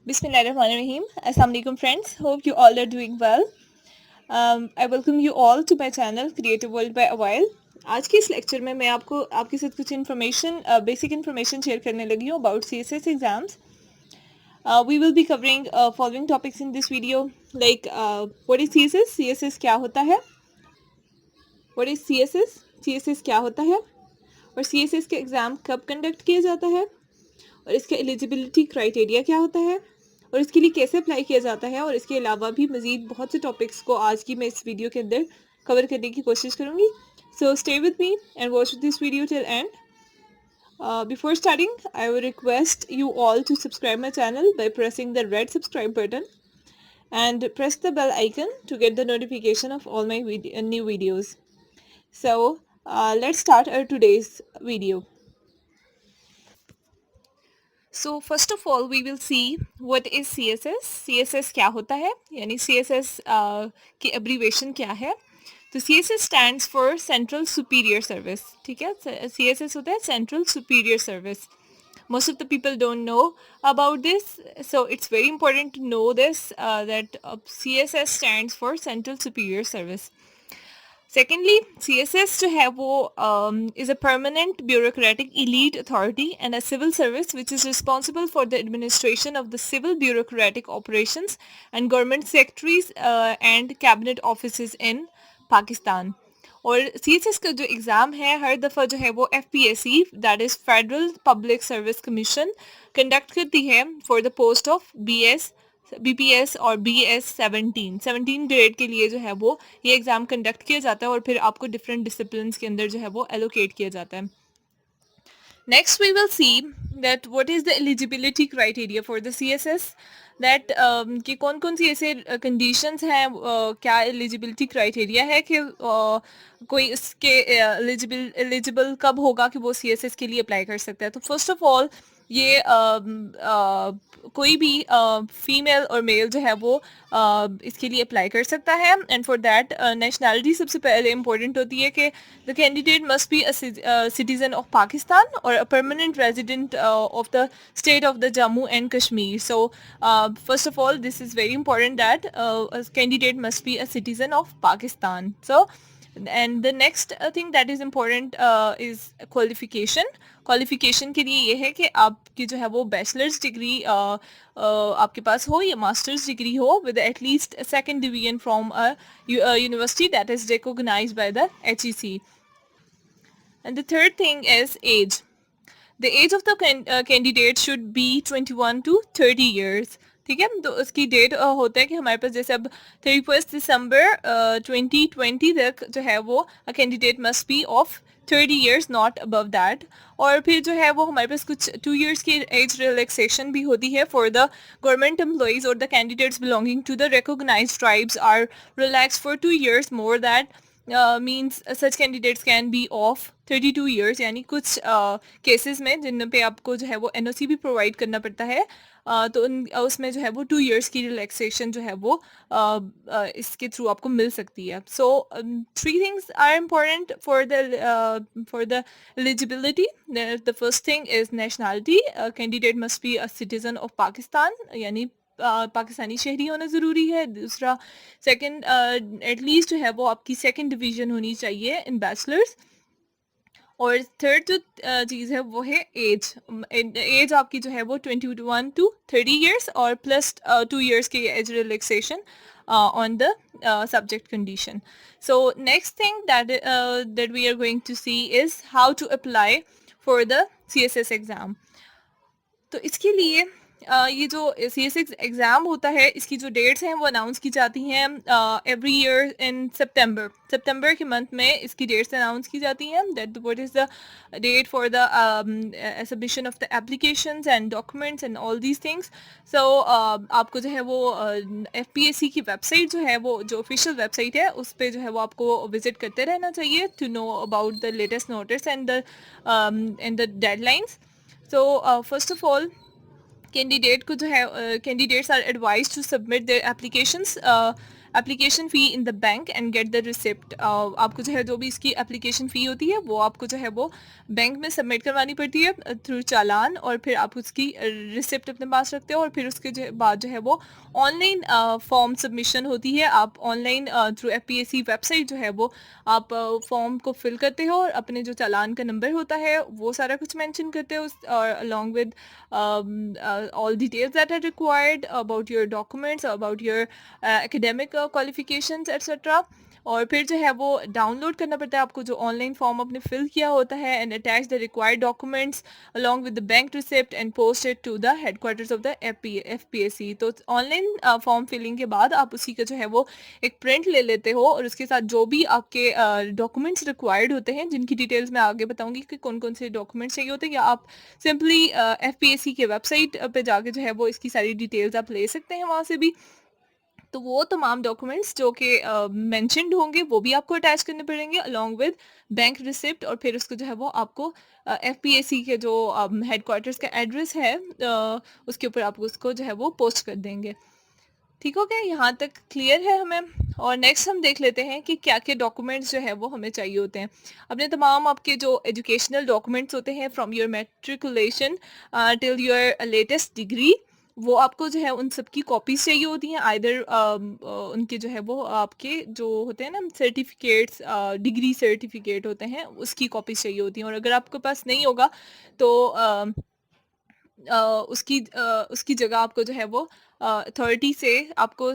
Bismillahirrahmanirrahim. Assalamu alaikum friends. Hope you all are doing well. I welcome you all to my channel Creative World by Awile. आज के इस lecture में मैं आपके साथ कुछ बेसिक इन्फॉर्मेशन शेयर करने लगी हूँ about CSS exams. We will be covering following topics in this video, like what is CSS? CSS क्या होता है? What is CSS? CSS क्या होता है? और CSS के एग्ज़ाम कब कंडक्ट किया जाता है? और इसका एलिजिबिलिटी क्राइटेरिया क्या होता है और इसके लिए कैसे अप्लाई किया जाता है, और इसके अलावा भी मज़ीद बहुत से टॉपिक्स को आज की मैं इस वीडियो के अंदर कवर करने की कोशिश करूँगी. So stay with me and watch this video till and. Before starting, I would request you all to subscribe my channel by pressing the red subscribe button and press the bell icon to get the notification of all my new videos. So let's start our today's video. So first of all we will see what is CSS. CSS क्या होता है, यानी CSS की abbreviation क्या है. तो CSS stands for Central Superior Service. ठीक है, CSS होता है Central Superior Service. Most of the people don't know about this, so it's very important to know this, that CSS stands for Central Superior Service. Secondly, CSS जो है वो is a permanent bureaucratic elite authority and a civil service which is responsible for the administration of the civil bureaucratic operations and government secretaries and cabinet offices in Pakistan. और CSS का जो exam है हर दफ़ा जो है वो FPSC that is federal public service commission conduct करती है for the post of BPS और BS 17 ग्रेड के लिए जो है वो ये एग्ज़ाम कंडक्ट किया जाता है और फिर आपको डिफरेंट डिसिप्लिन के अंदर जो है वो एलोकेट किया जाता है. Next we will see that what is the eligibility criteria for the CSS, that कि कौन कौन सी ऐसे conditions हैं, क्या eligibility criteria है कि कोई इसके eligible कब होगा कि वो CSS के लिए apply कर सकता है. तो first of all ये कोई भी फीमेल और मेल जो है वो इसके लिए अप्लाई कर सकता है. एंड फॉर दैट नेशनैलिटी सबसे पहले इम्पोर्टेंट होती है कि the candidate must be a citizen of Pakistan और a permanent resident of the state of the Jammu and Kashmir. So first of all this is very important that candidate must be a citizen of Pakistan. So and the next thing that is important is qualification के लिए ये है कि आपकी जो है वो bachelors degree आपके पास हो या मास्टर्स डिग्री हो with at least second division from a university that is recognised by the HEC. And the third thing is age. The age of the candidate should be 21 to 30 years. ठीक है, तो उसकी date होता है कि हमारे पास जैसे अब 31 दिसंबर 2020 तक जो है वो candidate must B of 30 years not above that. और फिर जो है वो हमारे पास कुछ 2 years की एज रिलैक्सेशन भी होती है फॉर द गवर्नमेंट एम्प्लॉइज और the candidates belonging to the recognised tribes are relax for 2 years more that means such candidates can be of 32 years. यानी कुछ केसेस में जिन पे आपको जो है वो NOC भी प्रोवाइड करना पड़ता है, तो उसमें जो है वो 2 years की रिलैक्सेशन जो है वो इसके थ्रू आपको मिल सकती है. सो 3 things are important for the eligibility. The first thing is nationality. Candidate must be a citizen of Pakistan, यानी पाकिस्तानी शहरी होना ज़रूरी है. दूसरा सेकंड एटलीस्ट जो है वो आपकी सेकंड डिवीज़न होनी चाहिए इन बैचलर्स. और थर्ड जो चीज़ है वो है एज. एज आपकी जो है वो 21 to 30 years और प्लस 2 years की age relaxation on the subject condition. So next thing that we are going to see is how to apply for the CSS exam. तो इसके लिए ये जो CSS एग्ज़ाम होता है इसकी जो डेट्स हैं वो अनाउंस की जाती हैं एवरी ईयर इन सितंबर के मंथ में इसकी डेट्स अनाउंस की जाती हैं. That what is the date for the submission of the applications and documents and all these things. So आपको जो है वो FPSC की वेबसाइट जो है वो जो ऑफिशियल वेबसाइट है उस पर जो है वो आपको विजिट करते रहना चाहिए to know about the latest notice and the deadlines. So first of all, candidates are advised to submit their applications application fee in the bank and get the receipt. आपको जो है जो भी इसकी एप्लीकेशन फ़ी होती है वो आपको जो है वो बैंक में सबमिट करवानी पड़ती है थ्रू चालान, और फिर आप उसकी रिसिप्ट अपने पास रखते हो, और फिर उसके बाद जो है वो ऑनलाइन फॉर्म सबमिशन होती है। आप ऑनलाइन थ्रू एफपीएससी वेबसाइट जो है वो आप फॉर्म को फिल करते हो और अपने जो चालान का नंबर होता है वो सारा कुछ मेंशन करते हो, और along with all details that are required about your documents, about your academic qualifications etc. और फिर जो है वो डाउनलोड करना पड़ता है आपको जो ऑनलाइन फॉर्म आपने फिल किया होता है, and attach the required documents along with the bank receipt and post it to the headquarters of the FPSC। तो ऑनलाइन फॉर्म फिलिंग के बाद आप उसी का जो है वो एक प्रिंट ले लेते हो, और उसके साथ जो भी आपके डॉक्यूमेंट्स रिक्वायर्ड होते हैं, जिनकी डिटेल्स मैं आगे बताऊंगी कि कौन कौन से डॉक्यूमेंट्स चाहिए होते हैं, या आप सिंपली एफपीएससी के वेबसाइट पे जाके जो है वो इसकी सारी डिटेल्स आप ले सकते हैं वहाँ से भी। तो वो तमाम डॉक्यूमेंट्स जो कि मेंशन्ड होंगे वो भी आपको अटैच करने पड़ेंगे अलॉन्ग विद बैंक रिसिप्ट, और फिर उसको जो है वो आपको एफपीएससी के जो हेडक्वार्टर्स का एड्रेस है उसके ऊपर आप उसको जो है वो पोस्ट कर देंगे। ठीक हो गया, यहाँ तक क्लियर है हमें। और नेक्स्ट हम देख लेते हैं कि क्या क्या डॉक्यूमेंट्स जो है वो हमें चाहिए होते हैं। अपने तमाम आपके जो एजुकेशनल डॉक्यूमेंट्स होते हैं from your matriculation till your latest degree, वो आपको जो है उन सब की कॉपीज चाहिए होती हैं। आइदर उनके जो है वो आपके जो होते हैं ना सर्टिफिकेट्स, डिग्री सर्टिफिकेट होते हैं, उसकी कॉपीज चाहिए होती हैं। और अगर आपके पास नहीं होगा तो उसकी जगह आपको जो है वो अथॉरिटी से आपको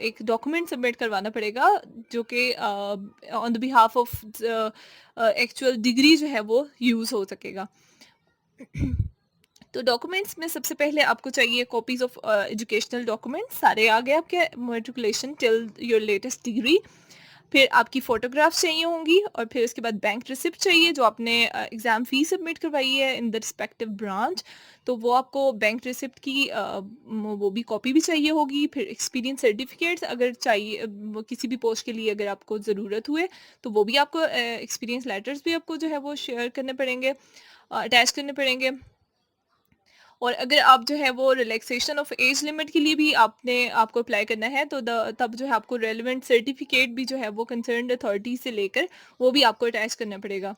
एक डॉक्यूमेंट सबमिट करवाना पड़ेगा जो कि on the behalf of actual degree जो है वो यूज़ हो सकेगा। तो डॉक्यूमेंट्स में सबसे पहले आपको चाहिए कॉपीज ऑफ एजुकेशनल डॉक्यूमेंट्स, सारे आ गए आपके matriculation till your latest degree. फिर आपकी फ़ोटोग्राफ्स चाहिए होंगी, और फिर उसके बाद बैंक रिसिप्ट चाहिए जो आपने एग्ज़ाम फ़ी सबमिट करवाई है इन द रिस्पेक्टिव ब्रांच, तो वो आपको बैंक रिसिप्ट की वो भी कॉपी भी चाहिए होगी। फिर एक्सपीरियंस सर्टिफिकेट्स अगर चाहिए किसी भी पोस्ट के लिए अगर आपको ज़रूरत हुए तो वो भी आपको एक्सपीरियंस लेटर्स भी आपको जो है वो शेयर करने पड़ेंगे, अटैच करने पड़ेंगे। और अगर आप जो है वो रिलैक्सेशन ऑफ एज लिमिट के लिए भी आपको अप्लाई करना है तो तब जो है आपको रेलिवेंट सर्टिफिकेट भी जो है वो कंसर्न्ड अथॉरिटी से लेकर वो भी आपको अटैच करना पड़ेगा।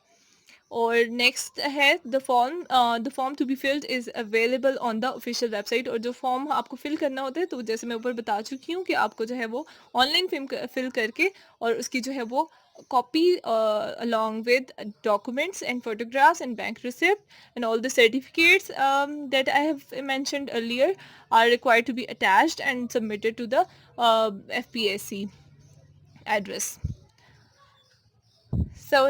और नेक्स्ट है the form to be filled is available on the official website. और जो फॉर्म आपको फिल करना होता है तो जैसे मैं ऊपर बता चुकी हूँ कि आपको जो है वो ऑनलाइन फिल करके और उसकी जो है वो copy along with documents and photographs and bank receipt and all the certificates that I have mentioned earlier are required to be attached and submitted to the FPSC address. So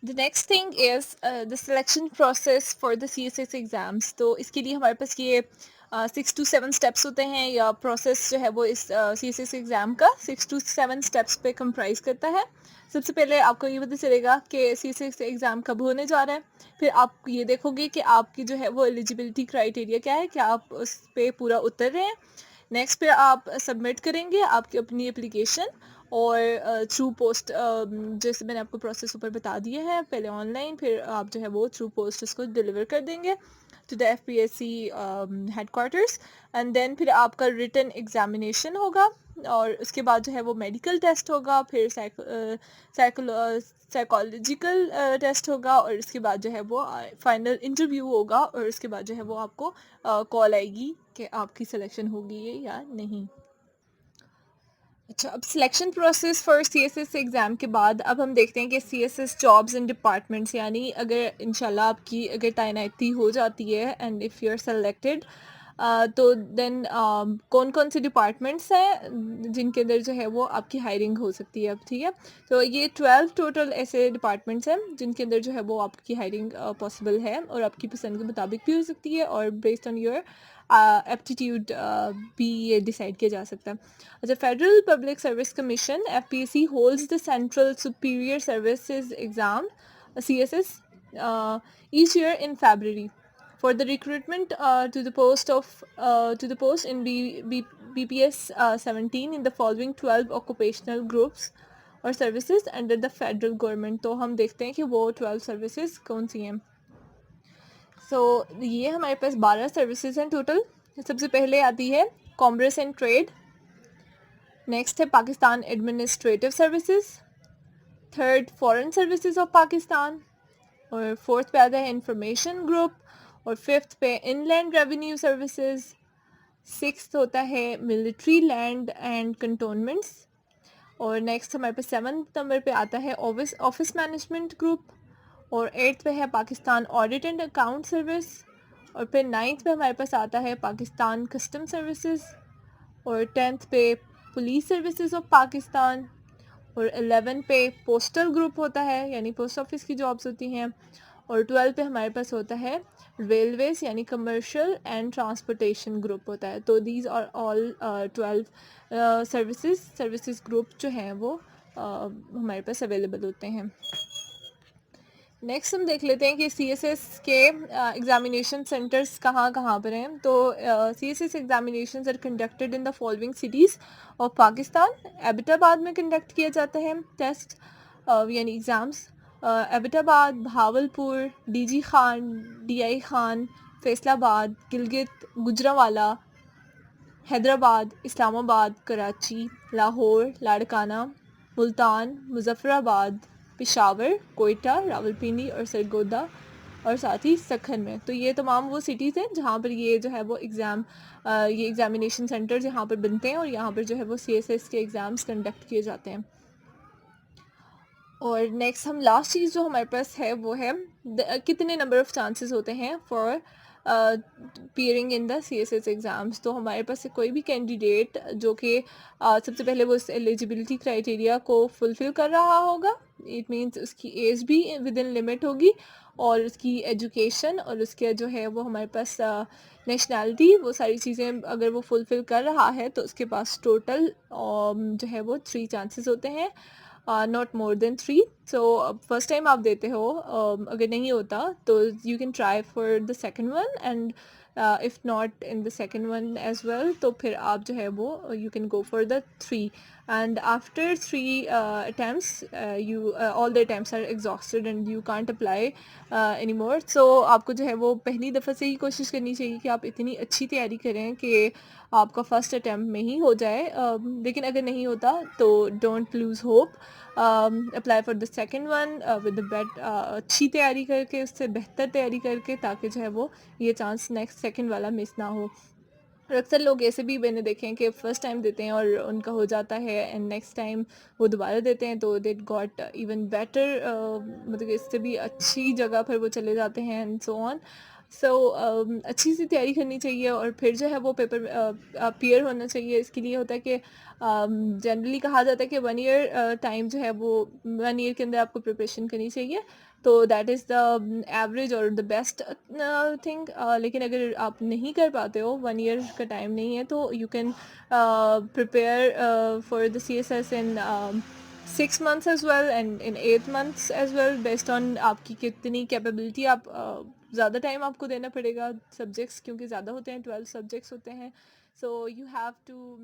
the next thing is the selection process for the CSS exams। तो इसके लिए हमारे पास ये 6 to 7 steps होते हैं, या process जो है वो इस CSS एग्ज़ाम का 6 to 7 स्टेप्स पे कंप्राइज करता है। सबसे पहले आपको ये पता चलेगा कि CSS एग्ज़ाम कब होने जा रहा है। फिर आप ये देखोगे कि आपकी जो है वो एलिजिबिलिटी क्राइटेरिया क्या है, क्या आप उस पर पूरा उतर रहे हैं। नेक्स्ट पे आप सबमिट करेंगे आपकी अपनी एप्लीकेशन, और थ्रू पोस्ट जैसे मैंने आपको प्रोसेस ऊपर बता दिए हैं, पहले ऑनलाइन फिर आप जो है वो थ्रू पोस्ट उसको डिलीवर कर देंगे to the FPSC headquarters. And then फिर आपका रिटन एग्जामिनेशन होगा, और उसके बाद जो है वो मेडिकल टेस्ट होगा, फिर साइकोलॉजिकल टेस्ट होगा, और उसके बाद जो है वो फाइनल इंटरव्यू होगा, और उसके बाद जो है वो आपको कॉल आएगी कि आपकी सिलेक्शन होगी या नहीं। अच्छा, अब selection process for CSS exam के बाद अब हम देखते हैं कि सीएसएस जॉब्स एंड डिपार्टमेंट्स, यानी अगर इंशाल्लाह आपकी अगर तैनाती हो जाती है and if you are selected तो देन कौन कौन से डिपार्टमेंट्स हैं जिनके अंदर जो है वो आपकी हायरिंग हो सकती है अब। ठीक है, तो ये 12 टोटल ऐसे डिपार्टमेंट्स हैं जिनके अंदर जो है वो आपकी हायरिंग पॉसिबल है, और आपकी पसंद के मुताबिक भी हो सकती है, और बेस्ड ऑन योर एप्टीट्यूड भी ये डिसाइड किया जा सकता है। अच्छा, federal public service commission FPSC holds the central superior services exam CSS each year in February for the recruitment to the post in BPS 17 in the following 12 occupational groups और services under the federal government। तो हम देखते हैं कि वो 12 services कौन सी हैं। ये हमारे पास 12 सर्विसेज हैं टोटल। सबसे पहले आती है कॉमर्स एंड ट्रेड, नेक्स्ट है Pakistan administrative services, third foreign services of Pakistan, और फोर्थ पे आता है इंफॉर्मेशन ग्रुप, और फिफ्थ पे इनलैंड रेवेन्यू सर्विसेज, सिक्स्थ होता है मिलिट्री लैंड एंड कंटोनमेंट्स, और नेक्स्ट हमारे पास 7th नंबर पे आता है ऑफिस मैनेजमेंट ग्रुप, और 8th पे है Pakistan audit and account service, और फिर 9th पे हमारे पास आता है पाकिस्तान कस्टम सर्विसेज, और 10th पे पुलिस सर्विसेज ऑफ पाकिस्तान, और 11 पे पोस्टल ग्रुप होता है यानी पोस्ट ऑफिस की जॉब्स होती हैं, और 12 पे हमारे पास होता है रेलवेज यानी कमर्शियल एंड ट्रांसपोर्टेशन ग्रुप होता है। तो these are all 12 services group जो हैं वो हमारे पास अवेलेबल होते हैं। नेक्स्ट हम देख लेते हैं कि CSS के एग्जामिनेशन सेंटर्स कहाँ कहाँ पर हैं। तो CSS examinations are conducted in the following cities of Pakistan. Abbottabad में कंडक्ट किया जाता है टेस्ट यानी exams. Abbottabad, Bahawalpur, DG Khan, DI Khan, Faisalabad, Gilgit, Gujranwala, Hyderabad, Islamabad, Karachi, Lahore, Larkana, Multan, Muzaffarabad, Peshawar, Quetta, Rawalpindi और सरगोदा, और साथ ही सखन में। तो ये तमाम वो सिटीज़ हैं जहाँ पर ये जो है वो ये एग्ज़ामिनेशन सेंटर्स यहाँ पर बनते हैं, और यहाँ पर जो है वो CSS के एग्ज़ाम्स कंडक्ट किए जाते हैं। और नेक्स्ट हम लास्ट चीज़ जो हमारे पास है वो है कितने नंबर ऑफ़ चांसेस होते हैं for appearing in the CSS exams. तो हमारे पास से कोई भी कैंडिडेट जो कि सबसे पहले वो उस एलिजिबिलिटी क्राइटेरिया को फुलफ़िल कर रहा होगा, इट मीन्स उसकी एज भी विद इन लिमिट होगी, और उसकी एजुकेशन और उसके जो है वो हमारे पास नेशनैलिटी, वो सारी चीज़ें अगर वो फुलफ़िल कर रहा है तो उसके पास टोटल जो है वो 3 चांसेस होते हैं, not more than 3। So first time आप देते हो, अगर नहीं होता तो you can try for the second one, and if not in the second one as well तो फिर आप जो है वो you can go for the 3, and after 3 attempts you all the attempts are exhausted and you can't apply anymore। so आपको जो है वो पहली दफ़ा से ही कोशिश करनी चाहिए कि आप इतनी अच्छी तैयारी करें कि आपका फर्स्ट अटैम्प्ट में ही हो जाए। लेकिन अगर नहीं होता तो don't lose hope, apply for the second one with अच्छी तैयारी करके, उससे बेहतर तैयारी करके, ताकि जो है वो ये चांस नेक्स्ट सेकेंड वाला मिस ना हो। और अक्सर लोग ऐसे भी मैंने देखे हैं कि फ़र्स्ट टाइम देते हैं और उनका हो जाता है, एंड नेक्स्ट टाइम वो दोबारा देते हैं तो दे गॉट इवन बेटर, मतलब कि इससे भी अच्छी जगह पर वो चले जाते हैं, एंड सो ऑन। सो अच्छी सी तैयारी करनी चाहिए, और फिर जो है वो पेपर अपीयर होना चाहिए। इसके लिए होता है कि जनरली कहा जाता है कि 1 ईयर टाइम जो है वो 1 ईयर के अंदर आपको प्रिपरेशन करनी चाहिए, तो दैट इज़ द एवरेज और द बेस्ट थिंग। लेकिन अगर आप नहीं कर पाते हो, 1 ईयर का टाइम नहीं है, तो you can prepare for the CSS in 6 months as well and in 8 months as well, based on आपकी कितनी कैपेबिलिटी। आप ज़्यादा टाइम आपको देना पड़ेगा, सब्जेक्ट्स क्योंकि ज़्यादा होते हैं, 12 सब्जेक्ट्स होते हैं, सो यू हैव टू